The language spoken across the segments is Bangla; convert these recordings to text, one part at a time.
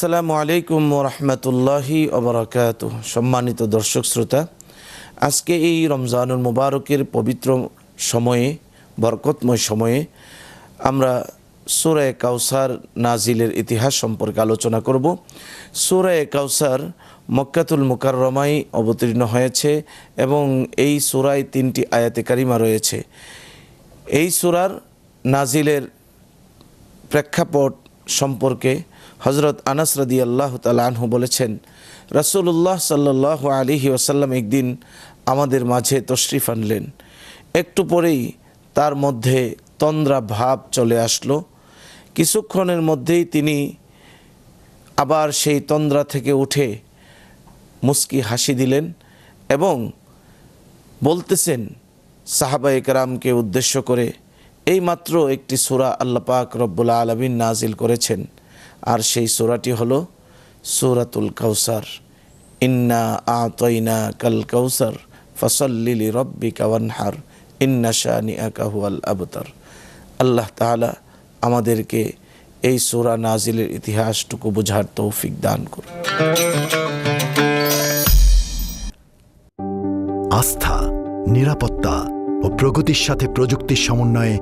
আসসালামু আলাইকুম ওরহমতুল্লাহি ওবরাকাতুহ। সম্মানিত দর্শক শ্রোতা, আজকে এই রমজানুল মুবারকের পবিত্র সময়ে, বরকতময় সময়ে আমরা সূরা কাউসার নাজিলের ইতিহাস সম্পর্কে আলোচনা করব। সূরা কাউসার মক্কাতুল মুকাররমায় অবতীর্ণ হয়েছে এবং এই সূরায় 3টি আয়াতে কারিমা রয়েছে। এই সূরার নাজিলের প্রেক্ষাপট সম্পর্কে হযরত আনাস রাদিয়াল্লাহু তাআলা আনহু বলেছেন, রাসূলুল্লাহ সাল্লাল্লাহু আলাইহি ওয়াসাল্লাম একদিন আমাদের মাঝে তশরিফ আনলেন। একটু পরেই তার মধ্যে তন্দ্রা ভাব চলে আসলো। কিছুক্ষণের মধ্যেই তিনি আবার সেই তন্দ্রা থেকে উঠে মুস্কি হাসি দিলেন এবং বলতেছেন সাহাবায়ে কেরামকে উদ্দেশ্য করে, এইমাত্র একটি সূরা আল্লাহ পাক রব্বুল আলামিন নাজিল করেছেন, আর সেই সূরাটি হলো সূরাতুল কাউসার। ইন্না আতাইনা কাল কাউসার ফাসাল্লি লিরাব্বিকা ওয়ানহার ইন্না শানিআকা হুয়াল আবতার। আল্লাহ তাআলা আমাদেরকে এই সূরা নাজিলের ইতিহাসটুকু বোঝার তৌফিক দান করুন। আস্থা, নিরাপত্তা ও প্রগতির সাথে প্রযুক্তির সমন্বয়ে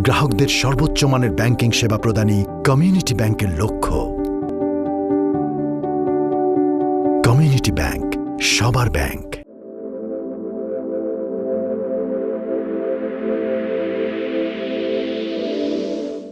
গ্রাহকদের সর্বোচ্চ মানের ব্যাংকিং সেবা প্রদানই কমিউনিটি ব্যাংকের লক্ষ্য। কমিউনিটি ব্যাংক, সবার ব্যাংক।